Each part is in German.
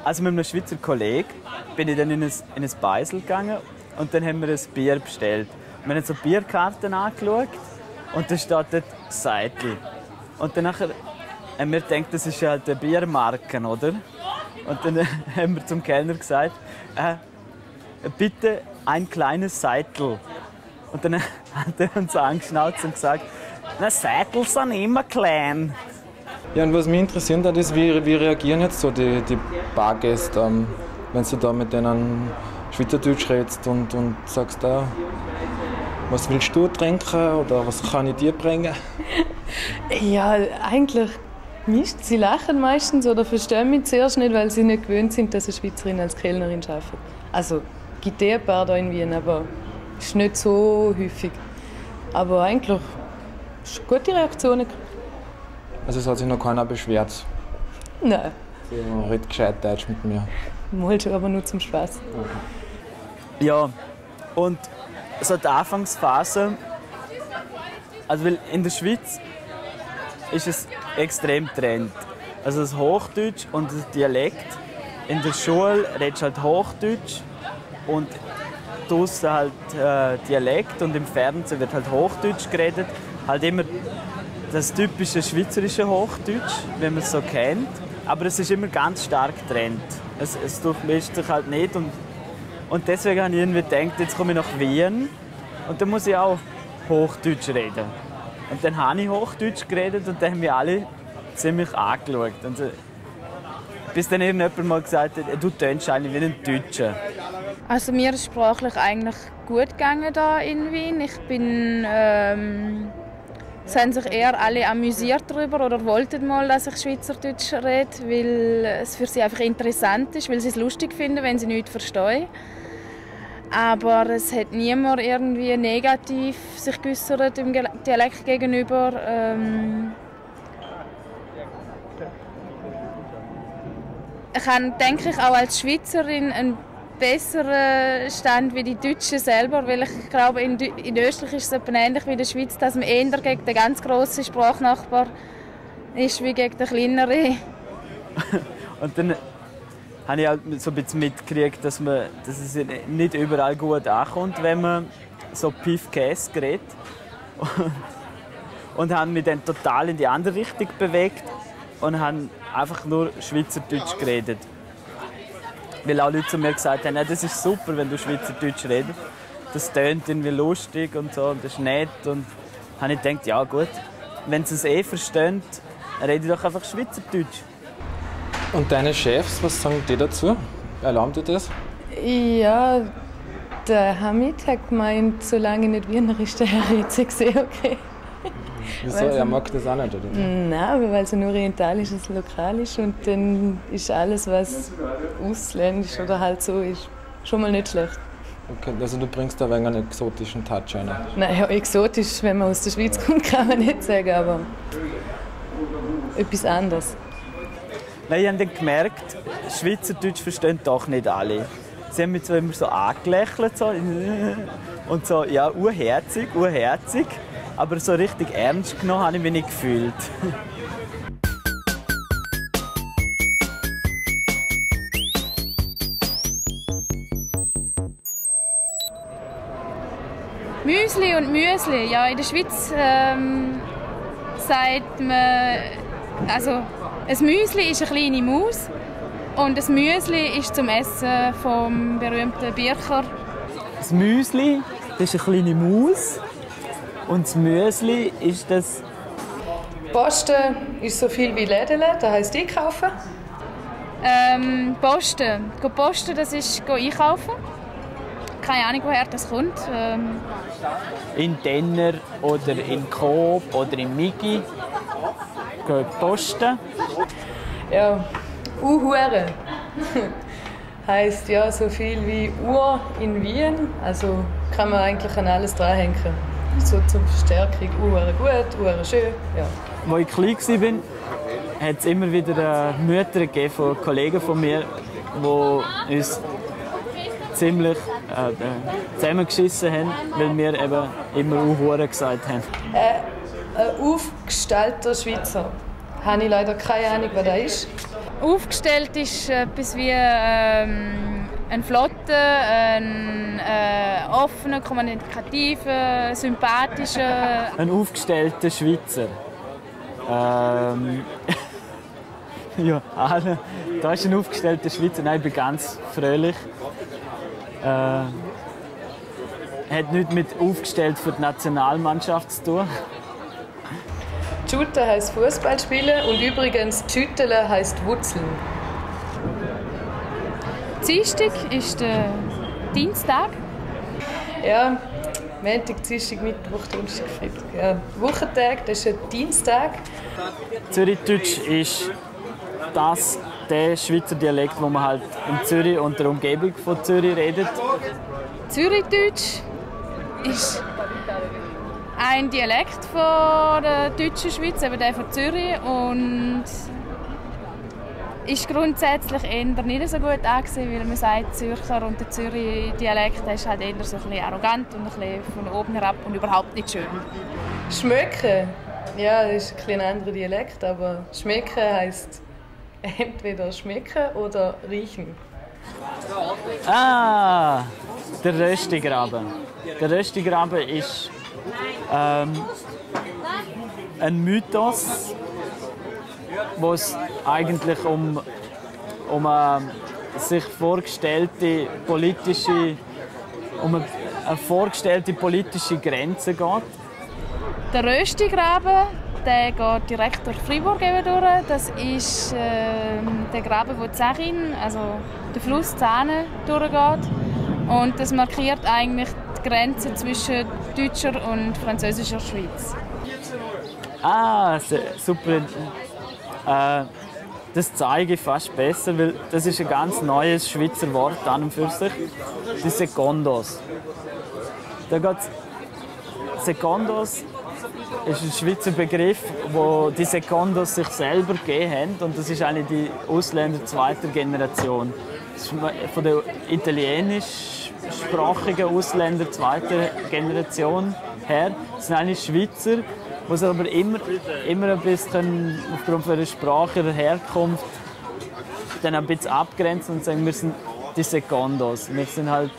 Also mit einem Schweizer Kollegen bin ich dann in ein Beisel gegangen und dann haben wir ein Bier bestellt. Wir haben so Bierkarten angeschaut und da steht dort Seidli. Und dann haben wir gedacht, das ist halt eine Biermarke, oder? Und dann haben wir zum Kellner gesagt, bitte ein kleines Seidel. Und dann hat er uns angeschnauzt und gesagt, na, Seidel sind immer klein. Ja, und was mich interessiert hat, ist, wie reagieren jetzt so die Bargäste, wenn du da mit denen Schweizerdeutsch redest und sagst, was willst du trinken oder was kann ich dir bringen? Ja, eigentlich nicht. Sie lachen meistens oder verstehen mich zuerst nicht, weil sie nicht gewöhnt sind, dass eine Schweizerin als Kellnerin arbeitet. Also gibt es ein paar hier in Wien, aber ist nicht so häufig. Aber eigentlich ist eine gute Reaktion. Also es hat sich noch keiner beschwert? Nein. Sie redet gescheit Deutsch mit mir? Mal schon, aber nur zum Spaß. Okay. Ja, und so die Anfangsphase, also weil in der Schweiz ist es extrem getrennt. Also das Hochdeutsch und das Dialekt. In der Schule redest du halt Hochdeutsch und draussen halt Dialekt und im Fernsehen wird halt Hochdeutsch geredet. Halt immer das typische schweizerische Hochdeutsch, wie man es so kennt. Aber es ist immer ganz stark getrennt. Es durchmischt sich halt nicht. Und deswegen habe ich irgendwie gedacht, jetzt komme ich nach Wien und dann muss ich auch Hochdeutsch reden. Und dann habe ich Hochdeutsch geredet und dann haben wir alle ziemlich angeschaut. Und bis dann irgendjemand mal gesagt hat, du tönst eigentlich wie ein Deutscher. Also mir ist sprachlich eigentlich gut gegangen hier in Wien. Es haben sich eher alle amüsiert darüber oder wollten mal, dass ich Schweizerdeutsch rede, weil es für sie einfach interessant ist, weil sie es lustig finden, wenn sie nichts verstehen. Aber es hat niemand irgendwie negativ sich geäußert im Dialekt gegenüber. Ich habe, denke ich, auch als Schweizerin einen besseren Stand wie die Deutschen selber, weil ich glaube, in Österreich ist es etwa ähnlich wie in der Schweiz, dass man eher gegen den ganz grossen Sprachnachbar ist wie gegen den kleineren. Und dann habe ich halt so ein bisschen mitgekriegt, dass es nicht überall gut ankommt, wenn man so Piff-Käse redet. Und haben mich dann total in die andere Richtung bewegt und haben einfach nur Schweizerdeutsch geredet. Weil auch Leute zu mir gesagt haben, ja, das ist super, wenn du Schweizerdeutsch redest. Das tönt irgendwie lustig und so und das ist nett. Und habe ich gedacht, ja gut, wenn sie es verstehen, rede ich doch einfach Schweizerdeutsch. Und deine Chefs, was sagen die dazu? Erlaubt ihr das? Ja, der Hamid hat gemeint, solange ich nicht wienerisch daher rede, sehr okay. Wieso? Er mag das auch nicht, oder? Nein, aber weil es ein orientalisches Lokal ist und dann ist alles, was ausländisch oder halt so ist, schon mal nicht schlecht. Okay, also du bringst da ein wenig einen exotischen Touch rein? Nein, ja, exotisch, wenn man aus der Schweiz kommt, kann man nicht sagen, aber etwas anderes. Nein, ich habe dann gemerkt, Schweizerdeutsch verstehen doch nicht alle. Sie haben mich zwar immer so angelächelt so, und so, ja, urherzig. Aber so richtig ernst genommen habe ich mich nicht gefühlt. Müsli und Müsli. Ja, in der Schweiz sagt man, also ein Müsli ist eine kleine Maus und ein Müsli ist zum Essen vom berühmten Bircher. Das Müsli, das ist eine kleine Maus. Und das Müsli ist das... Posten ist so viel wie Läden, das heisst einkaufen. Posten. Posten, das ist einkaufen. Keine Ahnung, woher das kommt. In Denner oder in Coop oder in Migi. Gehen posten. Ja, Uhure. Heisst ja so viel wie Uhr in Wien. Also kann man eigentlich an alles dranhängen. So zur Verstärkung, Uhren gut, Uhren schön. Ja. Als ich klein war, hat es immer wieder Mütter gegeben von Kollegen von mir, die uns ziemlich zusammengeschissen haben, weil wir eben immer Uhren gesagt haben. Ein aufgestellter Schweizer. Habe ich leider keine Ahnung, was das ist. Aufgestellt ist etwas wie ein flotter, ein offener, kommunikativer, sympathischer. Ein aufgestellter Schweizer. Ja, alle. Da ist ein aufgestellter Schweizer. Nein, ich bin ganz fröhlich. Hat nichts mit aufgestellt für die Nationalmannschaft zu tun. Shooter heisst Fußball spielen und übrigens Schütteln heisst Wutzeln. Dienstag ist der Dienstag. Ja, Montag, Dienstag, Mittwoch, Donnerstag, Freitag. Ja. Wochentag, das ist ein Dienstag. Zürichdeutsch ist der Schweizer Dialekt, den man halt in Zürich und der Umgebung von Zürich redet. Zürichdeutsch ist ein Dialekt von der deutschen Schweiz, eben der von Zürich, und ist grundsätzlich eher nicht so gut angesehen, weil man sagt, Zürcher und der Zürich-Dialekt ist halt eher so ein bisschen arrogant und ein bisschen von oben herab und überhaupt nicht schön. Schmecken, ja, das ist ein anderer Dialekt, aber schmecken heisst entweder schmecken oder riechen. Ah, der Röstigraben. Der Röstigraben ist ein Mythos, wo es eigentlich um sich vorgestellte politische, eine vorgestellte politische Grenze geht. Der Röstigraben, der geht direkt durch Freiburg durch. Das ist der Graben, wo die Sachin, also der Fluss Zahne, durchgeht. Und das markiert eigentlich die Grenze zwischen deutscher und französischer Schweiz. Ah, super. Das zeige ich fast besser, weil das ist ein ganz neues Schweizer Wort an und für sich. Die Secondos. Secondos ist ein Schweizer Begriff, wo die Secondos sich selber gegeben haben. Und das ist eigentlich die Ausländer zweiter Generation. Das ist von der italienischsprachigen Ausländer zweiter Generation her. Das sind eigentlich Schweizer, die sich aber immer ein bisschen aufgrund ihrer Sprache, ihrer Herkunft dann ein bisschen abgrenzen und sagen, wir sind die Secondos. Wir sind halt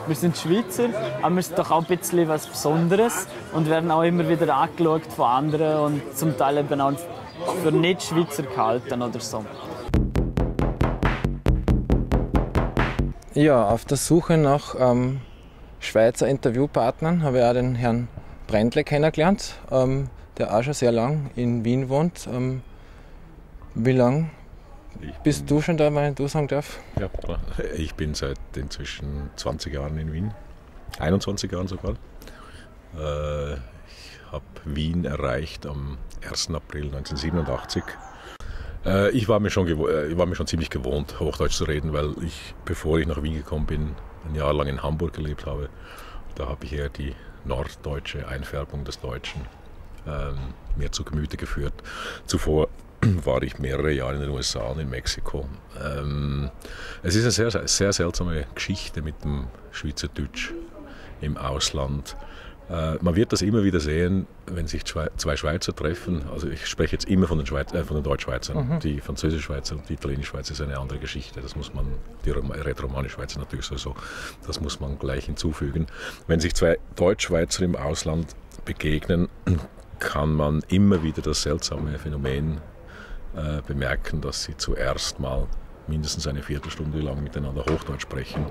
wir sind Schweizer, aber wir sind doch auch ein bisschen was Besonderes und werden auch immer wieder angeschaut von anderen und zum Teil eben auch für Nicht-Schweizer gehalten oder so. Ja, auf der Suche nach Schweizer Interviewpartnern habe ich auch den Herrn Brändle kennengelernt, der auch schon sehr lange in Wien wohnt. Wie lange bist du schon da, wenn ich du sagen darf? Ja, klar. Ich bin seit inzwischen 20 Jahren in Wien, 21 Jahren sogar. Ich habe Wien erreicht am 1. April 1987. Ich war mir schon ziemlich gewohnt, Hochdeutsch zu reden, weil ich, bevor ich nach Wien gekommen bin, ein Jahr lang in Hamburg gelebt habe. Da habe ich eher die norddeutsche Einfärbung des Deutschen mir zu Gemüte geführt. Zuvor war ich mehrere Jahre in den USA und in Mexiko. Es ist eine sehr seltsame Geschichte mit dem Schweizerdeutsch im Ausland. Man wird das immer wieder sehen, wenn sich zwei Schweizer treffen. Also ich spreche jetzt immer von den Deutschschweizern. Die Französisch-Schweizer und die Italienisch-Schweizer ist eine andere Geschichte. Das muss man, die Rätoromanisch-Schweizer natürlich sowieso, das muss man gleich hinzufügen. Wenn sich zwei Deutschschweizer im Ausland begegnen, kann man immer wieder das seltsame Phänomen bemerken, dass sie zuerst mal mindestens eine Viertelstunde lang miteinander Hochdeutsch sprechen.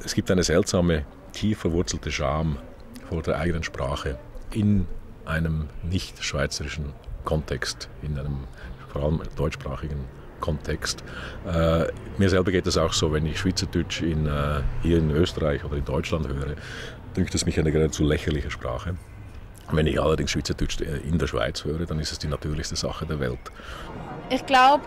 Es gibt eine seltsame, tief verwurzelte Scham vor der eigenen Sprache in einem nicht schweizerischen Kontext, in einem vor allem deutschsprachigen Kontext. Mir selber geht es auch so, wenn ich Schweizerdeutsch hier in Österreich oder in Deutschland höre, dünkt es mich eine geradezu lächerliche Sprache. Wenn ich allerdings Schweizerdeutsch in der Schweiz höre, dann ist es die natürlichste Sache der Welt. Ich glaube,